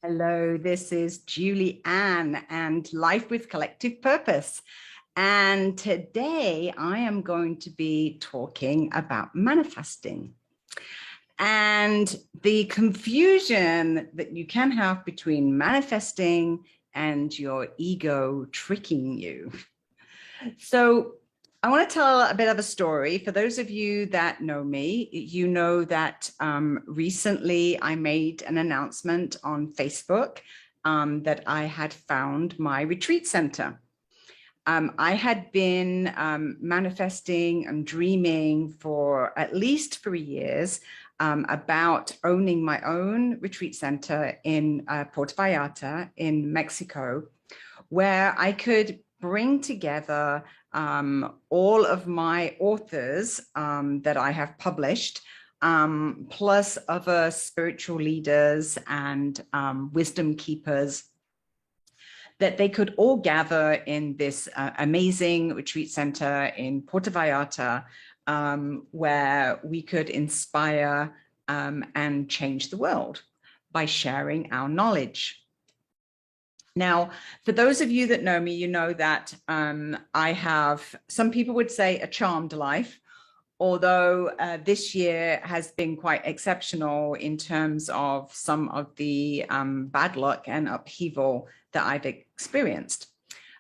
Hello, this is Julie Ann and Life with Collective Purpose. And today I am going to be talking about manifesting and the confusion that you can have between manifesting and your ego tricking you. So I want to tell a bit of a story. For those of you that know me, you know that recently I made an announcement on Facebook that I had found my retreat center. I had been manifesting and dreaming for at least 3 years about owning my own retreat center in Puerto Vallarta in Mexico, where I could bring together all of my authors that I have published, plus other spiritual leaders and wisdom keepers, that they could all gather in this amazing retreat center in Puerto Vallarta, where we could inspire and change the world by sharing our knowledge. Now, for those of you that know me, you know that I have, some people would say, a charmed life, although this year has been quite exceptional in terms of some of the bad luck and upheaval that I've experienced.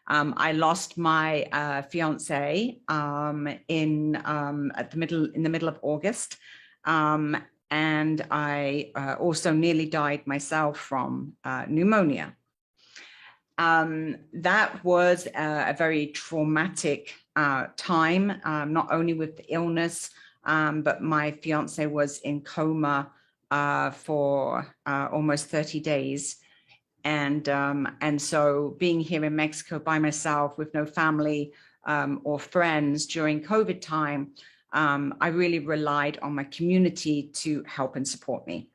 I lost my fiance in the middle of August, and I also nearly died myself from pneumonia. That was a very traumatic time, not only with the illness, but my fiance was in coma for almost 30 days. And so being here in Mexico by myself with no family or friends during COVID time, I really relied on my community to help and support me.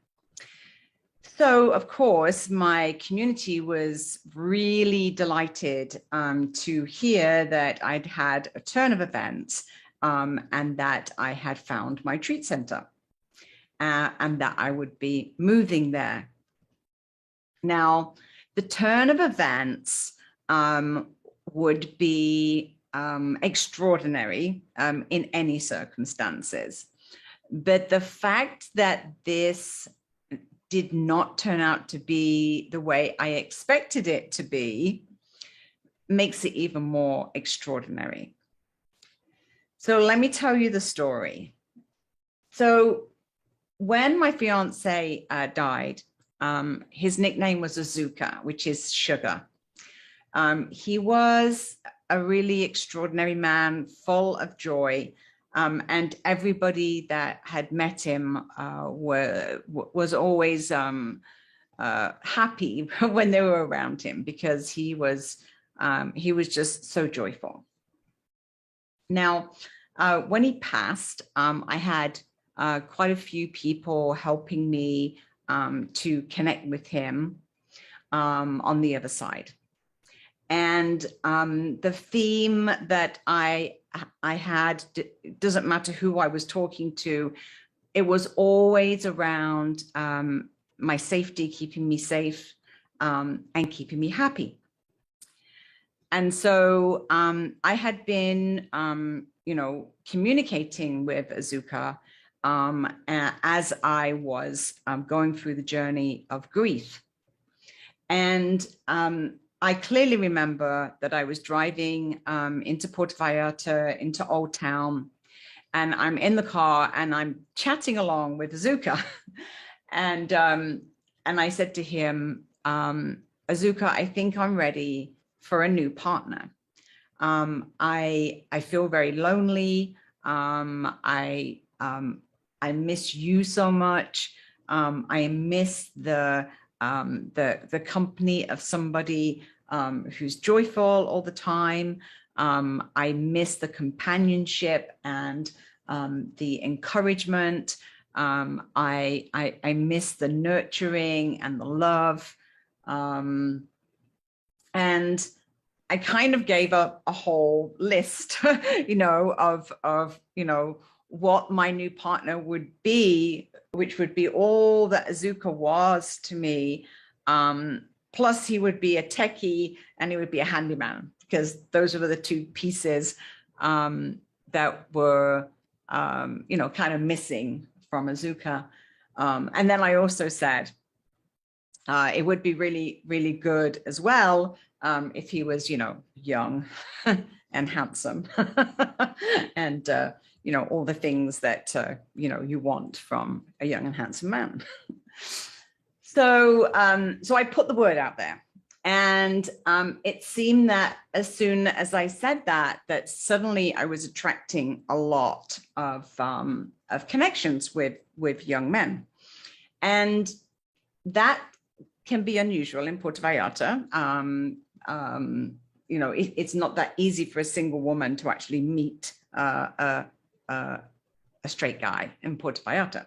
So, of course, my community was really delighted to hear that I'd had a turn of events and that I had found my retreat center and that I would be moving there. Now, the turn of events would be extraordinary in any circumstances. But the fact that this did not turn out to be the way I expected it to be makes it even more extraordinary. So let me tell you the story. So when my fiance died, his nickname was Azuka, which is sugar. He was a really extraordinary man, full of joy. And everybody that had met him was always happy when they were around him because he was just so joyful. Now, when he passed, I had quite a few people helping me to connect with him on the other side. And the theme that I had, doesn't matter who I was talking to, it was always around my safety, keeping me safe and keeping me happy. And so I had been, communicating with Azuka as I was going through the journey of grief. And I clearly remember that I was driving into Puerto Vallarta, into Old Town, and I'm in the car and I'm chatting along with Azuka. And I said to him, Azuka, I think I'm ready for a new partner. I feel very lonely. I miss you so much. I miss the company of somebody who's joyful all the time. I miss the companionship and the encouragement. I miss the nurturing and the love. And I kind of gave up a whole list, of what my new partner would be, which would be all that Azuka was to me, Plus he would be a techie and he would be a handyman, because those were the two pieces that were, kind of missing from Azuka. And then I also said, it would be really, really good as well if he was, young and handsome and, all the things that, you want from a young and handsome man. So I put the word out there, and it seemed that as soon as I said that suddenly I was attracting a lot of connections with young men, and that can be unusual in Puerto Vallarta. It's not that easy for a single woman to actually meet a straight guy in Puerto Vallarta.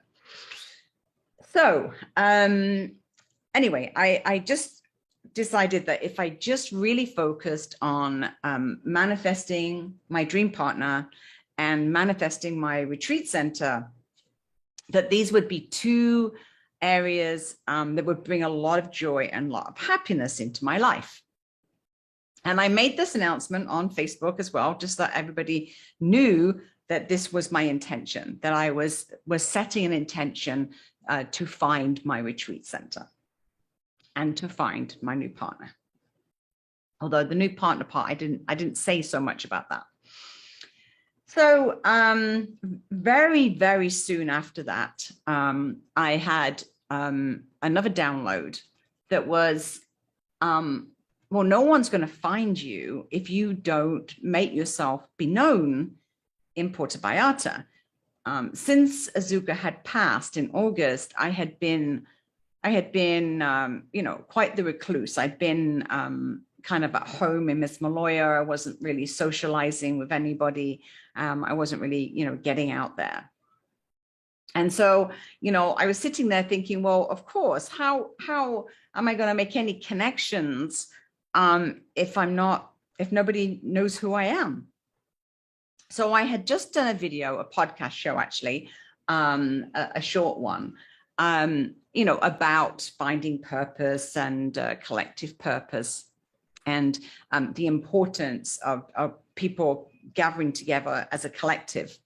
So anyway, I just decided that if I just really focused on manifesting my dream partner and manifesting my retreat center, that these would be two areas that would bring a lot of joy and a lot of happiness into my life. And I made this announcement on Facebook as well, just so everybody knew that this was my intention, that I was setting an intention to find my retreat center and to find my new partner. Although the new partner part, I didn't say so much about that. So very, very soon after that, I had another download that was, well, no one's going to find you if you don't make yourself be known in Puerto Vallarta. Since Azuka had passed in August, I had been, quite the recluse. I'd been kind of at home in Miss Maloya. I wasn't really socializing with anybody. I wasn't really, getting out there. And so, I was sitting there thinking, well, of course, how am I going to make any connections if nobody knows who I am? So I had just done a video, a podcast show, actually, a short one, about finding purpose and collective purpose, and the importance of people gathering together as a collective.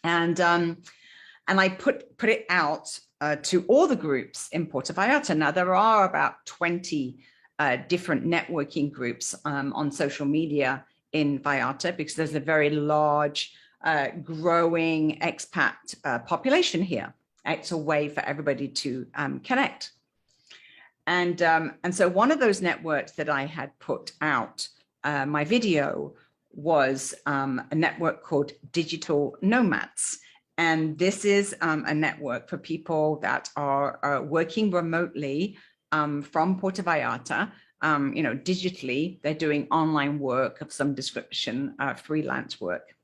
And I put it out to all the groups in Puerto Vallarta. Now, there are about 20 different networking groups on social media in Vallarta, because there's a very large, growing expat population here. It's a way for everybody to connect. And so one of those networks that I had put out my video was a network called Digital Nomads. And this is a network for people that are working remotely from Puerto Vallarta. Digitally, they're doing online work of some description, freelance work.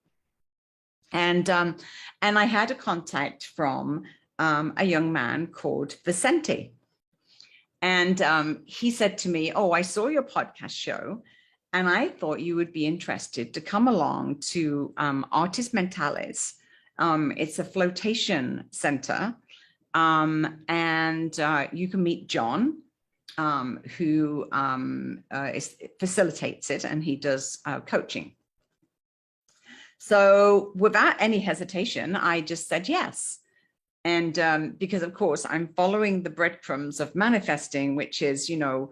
And I had a contact from a young man called Vicente. And he said to me, oh, I saw your podcast show, and I thought you would be interested to come along to Artis Mentales. It's a flotation center, and you can meet John, who facilitates it, and he does coaching. So without any hesitation, I just said yes. And because, of course, I'm following the breadcrumbs of manifesting, which is, you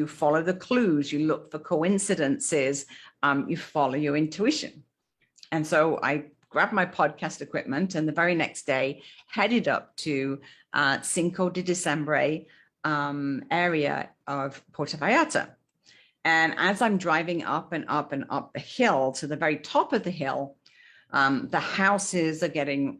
follow the clues, you look for coincidences, you follow your intuition. And so I grabbed my podcast equipment, and the very next day headed up to Cinco de Diciembre area of Puerto Vallarta. And as I'm driving up and up and up the hill to the very top of the hill, the houses are getting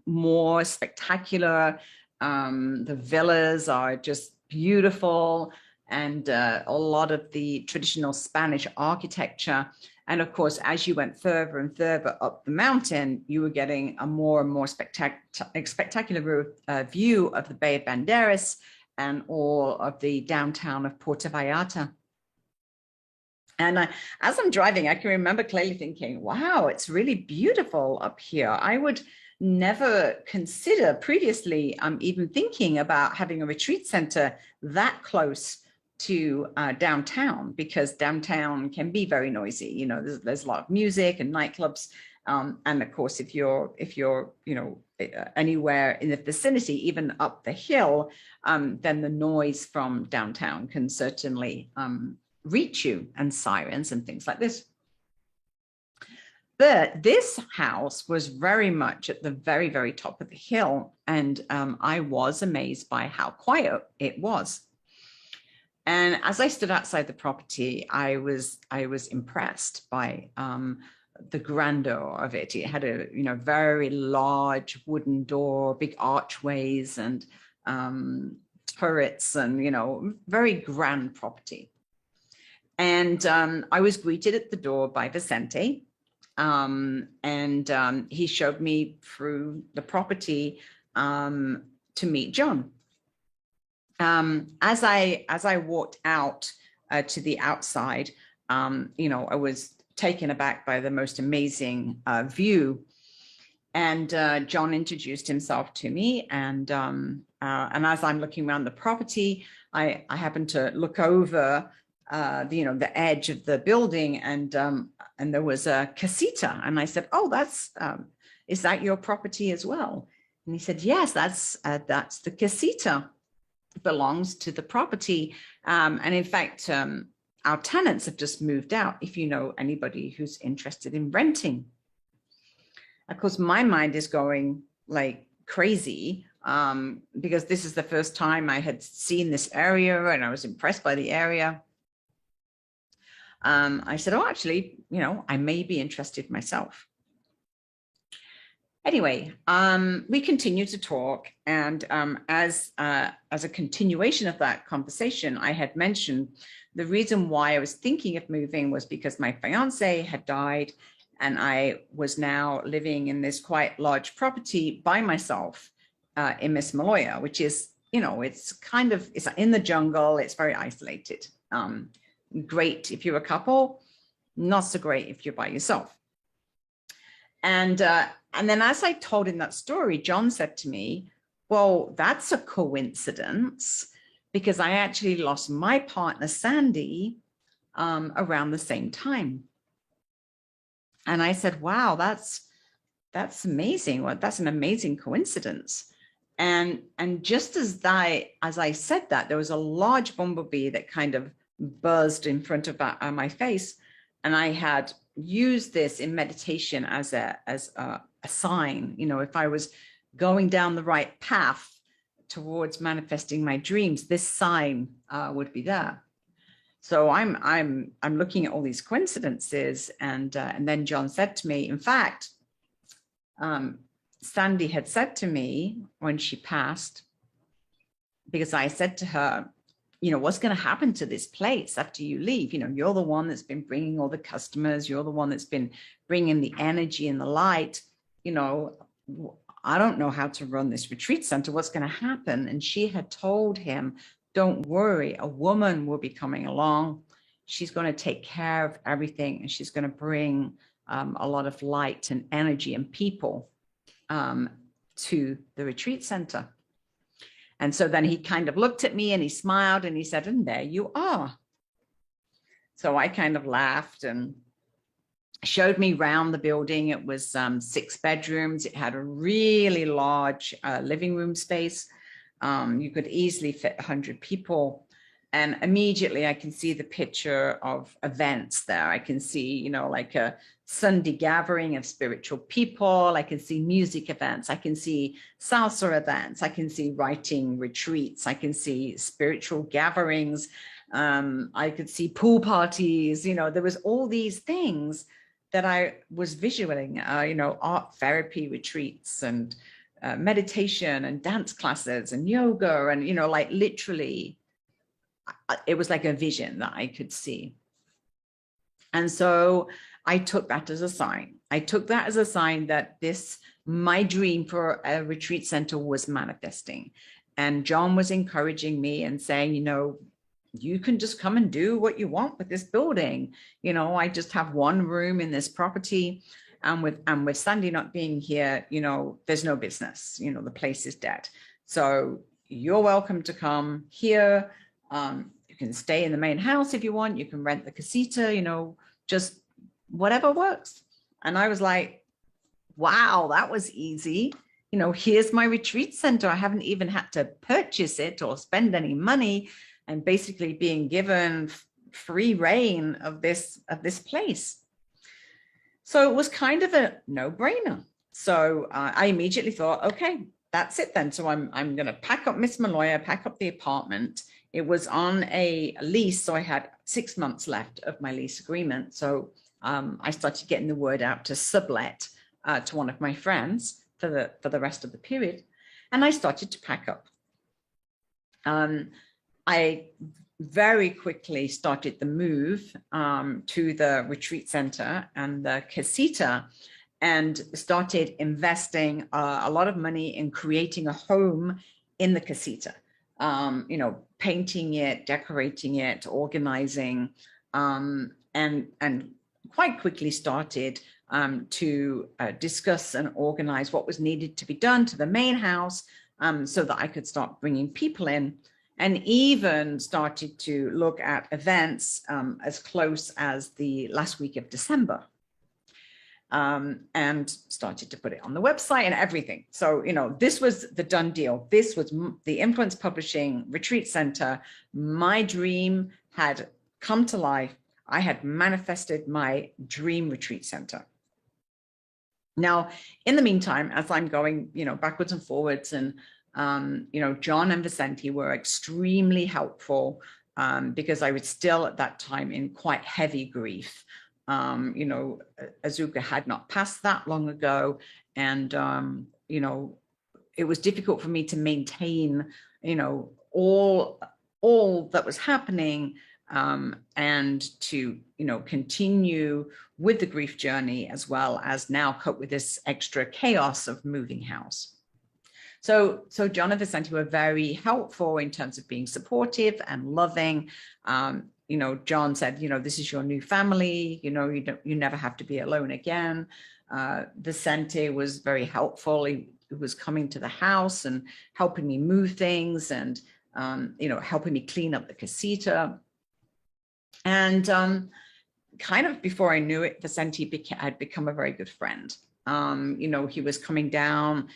more spectacular. The villas are just beautiful, and a lot of the traditional Spanish architecture. And of course, as you went further and further up the mountain, you were getting a more and more spectacular view of the Bay of Banderas and all of the downtown of Puerto Vallarta. And as I'm driving, I can remember clearly thinking, wow, it's really beautiful up here. I would never consider previously even thinking about having a retreat center that close to downtown, because downtown can be very noisy. You know, there's a lot of music and nightclubs. And of course, if you're, you know, anywhere in the vicinity, even up the hill, then the noise from downtown can certainly reach you, and sirens and things like this. But this house was very much at the very, very top of the hill. And I was amazed by how quiet it was. And as I stood outside the property, I was impressed by the grandeur of it. It had a, you know, very large wooden door, big archways, and turrets, and, you know, very grand property. And I was greeted at the door by Vicente, and he showed me through the property to meet John. As I walked out to the outside, you know, I was taken aback by the most amazing view. And John introduced himself to me, and as I'm looking around the property, I happened to look over you know, the edge of the building, and there was a casita, and I said, "Oh, that's is that your property as well?" And he said, "Yes, that's the casita. It belongs to the property, and in fact, our tenants have just moved out. If you know anybody who's interested in renting." Of course, my mind is going like crazy, because this is the first time I had seen this area, and I was impressed by the area. I said, "Oh, actually, you know, I may be interested myself." Anyway, we continued to talk, and as a continuation of that conversation, I had mentioned the reason why I was thinking of moving was because my fiance had died, and I was now living in this quite large property by myself in Miss Maloya, which is, you know, it's in the jungle. It's very isolated. Great if you're a couple, not so great if you're by yourself. And then as I told him that story, John said to me, "Well, that's a coincidence, because I actually lost my partner, Sandy, around the same time." And I said, "Wow, that's amazing. Well, that's an amazing coincidence." And just as I said that, there was a large bumblebee that kind of buzzed in front of my face, and I had used this in meditation as a sign. You know, if I was going down the right path towards manifesting my dreams, this sign would be there. So I'm looking at all these coincidences, and then John said to me, in fact, Sandy had said to me when she passed, because I said to her, "You know, what's going to happen to this place after you leave? You know, you're the one that's been bringing all the customers. You're the one that's been bringing the energy and the light. You know, I don't know how to run this retreat center. What's going to happen?" And she had told him, "Don't worry, a woman will be coming along. She's going to take care of everything, and she's going to bring a lot of light and energy and people to the retreat center." And so then he kind of looked at me and he smiled and he said, "And there you are." So I kind of laughed and showed me around the building. It was 6 bedrooms. It had a really large living room space. You could easily fit 100 people. And immediately I can see the picture of events there. I can see, you know, like a Sunday gathering of spiritual people. I can see music events. I can see salsa events. I can see writing retreats. I can see spiritual gatherings. I could see pool parties. You know, there was all these things that I was visualizing, you know, art therapy retreats and meditation and dance classes and yoga, and, you know, like literally it was like a vision that I could see. And so I took that as a sign. I took that as a sign that my dream for a retreat center was manifesting. And John was encouraging me and saying, "You know, you can just come and do what you want with this building. You know, I just have one room in this property." And with Sandy not being here, there's no business, the place is dead. So you're welcome to come here. You can stay in the main house if you want. You can rent the casita, just whatever works. And I was like, wow, that was easy. Here's my retreat center. I haven't even had to purchase it or spend any money, and basically being given free reign of this place. So it was kind of a no-brainer. So I immediately thought, okay, that's it then. So I'm going to pack up Miss Maloya, pack up the apartment. It was on a lease, so I had 6 months left of my lease agreement. So I started getting the word out to sublet to one of my friends for the rest of the period, and I started to pack up. I very quickly started the move to the retreat center and the casita, and started investing a lot of money in creating a home in the casita. Painting it, decorating it, organizing, and quite quickly started to discuss and organize what was needed to be done to the main house, so that I could start bringing people in, and even started to look at events as close as the last week of December, and started to put it on the website and everything. So, this was the done deal. This was the Influence Publishing Retreat Center. My dream had come to life. I had manifested my dream retreat center. Now, in the meantime, as I'm going, backwards and forwards, and, John and Vicente were extremely helpful, because I was still at that time in quite heavy grief. Azuka had not passed that long ago. And, it was difficult for me to maintain, all that was happening, and to, continue with the grief journey, as well as now cope with this extra chaos of moving house. So John and Vicente were very helpful in terms of being supportive and loving. John said, this is your new family, you never have to be alone again. Vicente was very helpful. He was coming to the house and helping me move things, and, helping me clean up the casita. And kind of before I knew it, Vicente had become a very good friend. He was coming down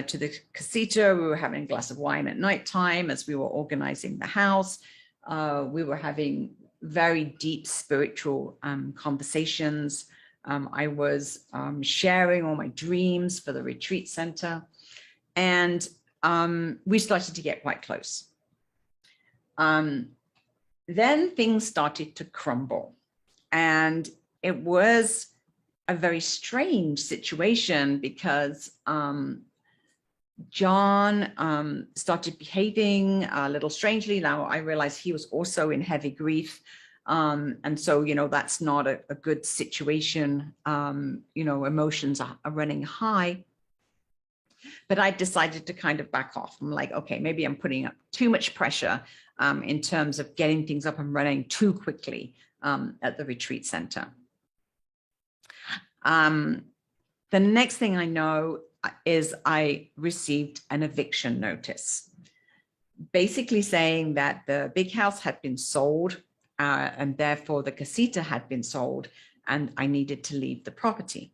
to the casita. We were having a glass of wine at nighttime as we were organizing the house. We were having very deep spiritual conversations. I was sharing all my dreams for the retreat center, and we started to get quite close. Then things started to crumble, and it was a very strange situation, because John started behaving a little strangely. Now I realized he was also in heavy grief, and so that's not a good situation. Emotions are running high. But I decided to kind of back off. I'm like, okay, maybe I'm putting up too much pressure in terms of getting things up and running too quickly at the retreat center. The next thing I know is I received an eviction notice, basically saying that the big house had been sold, and therefore the casita had been sold, and I needed to leave the property.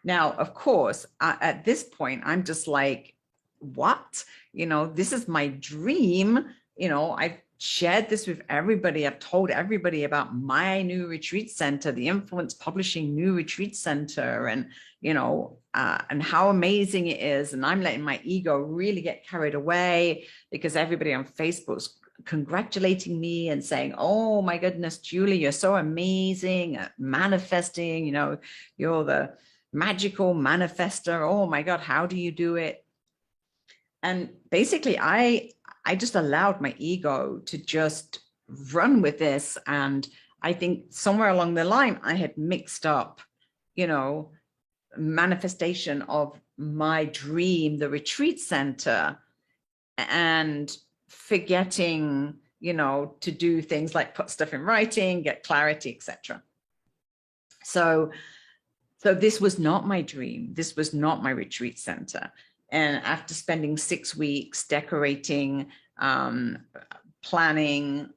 Now, of course, at this point, I'm just like, what? This is my dream. I've shared this with everybody. I've told everybody about my new retreat center, the Influence Publishing new retreat center, and, and how amazing it is. And I'm letting my ego really get carried away, because everybody on Facebook's congratulating me and saying, oh my goodness, Julie, you're so amazing at manifesting, you're the magical manifester. Oh my God, how do you do it? And basically I just allowed my ego to just run with this. And I think somewhere along the line, I had mixed up, manifestation of my dream, the retreat center, and forgetting, to do things like put stuff in writing, get clarity, etc. So So this was not my dream. This was not my retreat center. And after spending 6 weeks decorating, planning,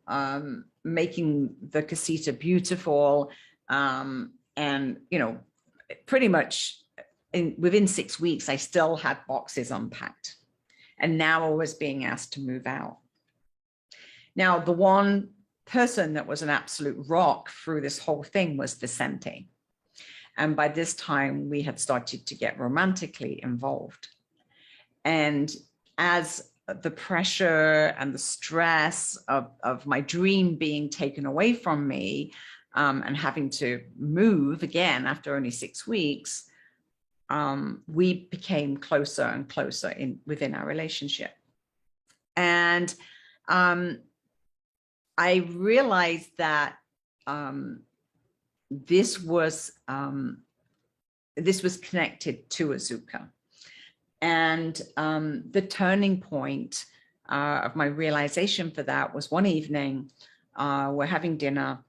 making the casita beautiful, and, you know, pretty much within 6 weeks, I still had boxes unpacked. And now I was being asked to move out. Now, the one person that was an absolute rock through this whole thing was Vicente. And by this time, we had started to get romantically involved. And as the pressure and the stress of my dream being taken away from me, and having to move again after only 6 weeks, we became closer and closer within our relationship. And I realized that this was connected to Azuka. And the turning point of my realization for that was one evening, we're having dinner,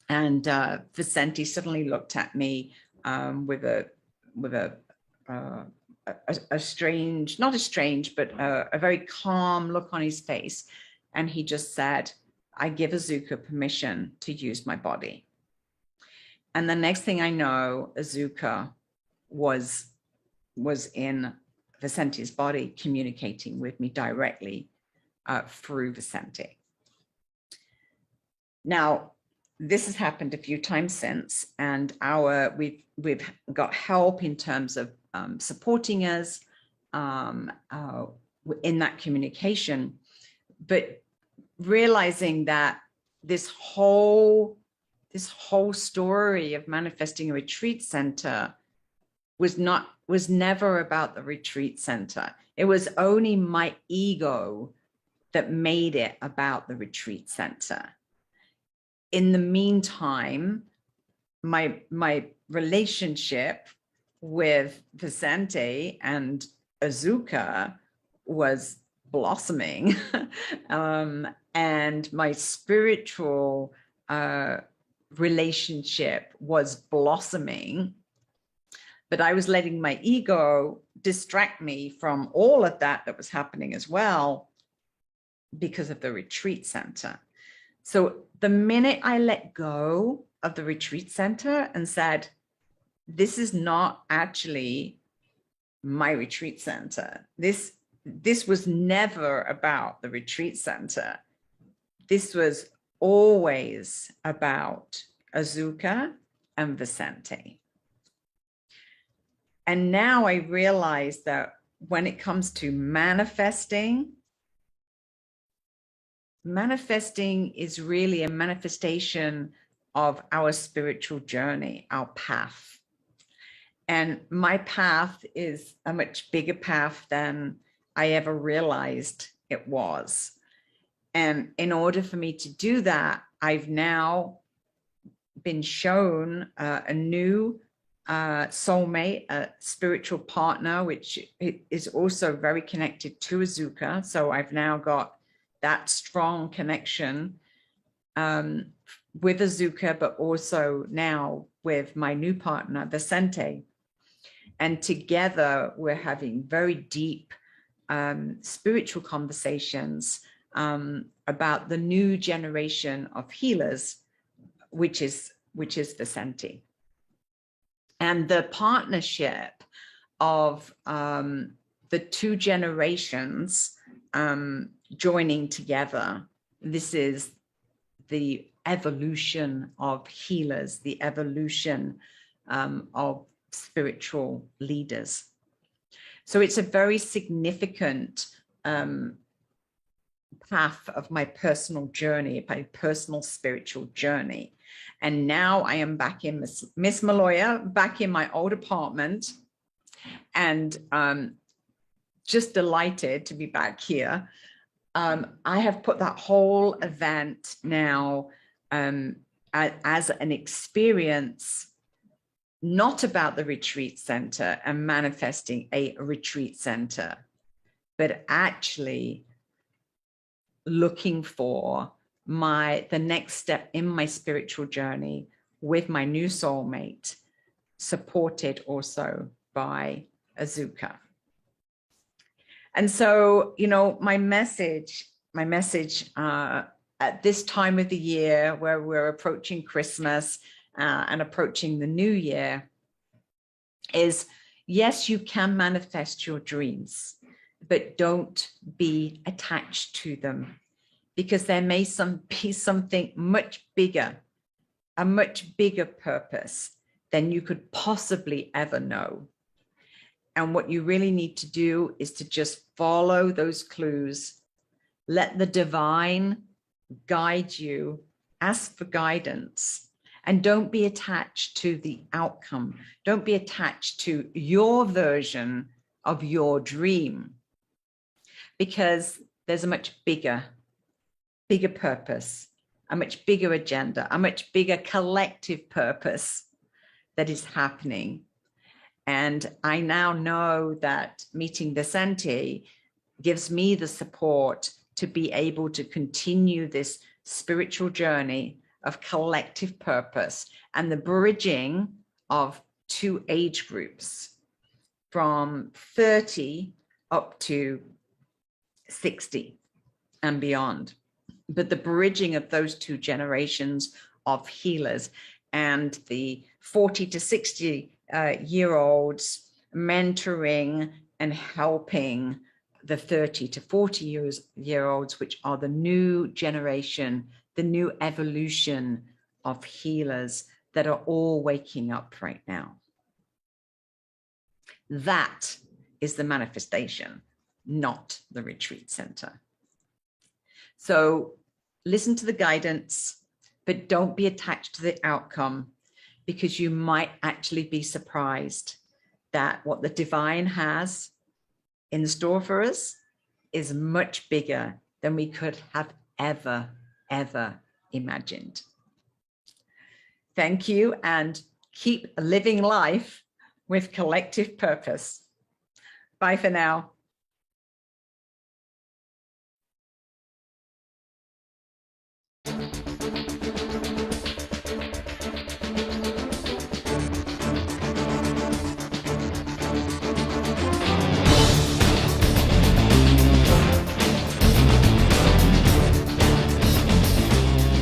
and Vicente suddenly looked at me with a strange, not a strange, but a very calm look on his face. And he just said, I give Azuka permission to use my body. And the next thing I know, Azuka was in Vicente's body, communicating with me directly through Vicente. Now, this has happened a few times since, and we've got help in terms of supporting us in that communication, but realizing that this whole story of manifesting a retreat center was never about the retreat center. It was only my ego that made it about the retreat center. In the meantime, my relationship with Vicente and Azuka was blossoming, and my spiritual relationship was blossoming. But I was letting my ego distract me from all of that was happening as well because of the retreat center. So the minute I let go of the retreat center and said, this is not actually my retreat center. This was never about the retreat center. This was always about Azuka and Vicente. And now I realize that when it comes to manifesting is really a manifestation of our spiritual journey, our path. And my path is a much bigger path than I ever realized it was. And in order for me to do that, I've now been shown a new soulmate, a spiritual partner, which is also very connected to Azuka. So I've now got that strong connection with Azuka, but also now with my new partner, Vicente. And together we're having very deep spiritual conversations about the new generation of healers, which is Vicente. And the partnership of the two generations joining together, this is the evolution of healers, the evolution of spiritual leaders. So it's a very significant path of my personal journey, my personal spiritual journey. And now I am back in Miss Maloya, back in my old apartment, and just delighted to be back here. I have put that whole event now as an experience, not about the retreat center and manifesting a retreat center, but actually looking for the next step in my spiritual journey with my new soulmate, supported also by Azuka. And so, you know, my message at this time of the year where we're approaching Christmas and approaching the new year is, yes, you can manifest your dreams, but don't be attached to them, because there may be something much bigger, a much bigger purpose than you could possibly ever know. And what you really need to do is to just follow those clues, let the divine guide you, ask for guidance, and don't be attached to the outcome. Don't be attached to your version of your dream, because there's a much bigger purpose, a much bigger agenda, a much bigger collective purpose that is happening. And I now know that meeting Vicente gives me the support to be able to continue this spiritual journey of collective purpose and the bridging of two age groups from 30 up to 60 and beyond. But the bridging of those two generations of healers, and the 40 to 60 year olds mentoring and helping the 30 to 40 year olds, which are the new generation, the new evolution of healers that are all waking up right now. That is the manifestation, not the retreat center. So listen to the guidance, but don't be attached to the outcome, because you might actually be surprised that what the divine has in store for us is much bigger than we could have ever imagined. Thank you, and keep living life with collective purpose. Bye for now.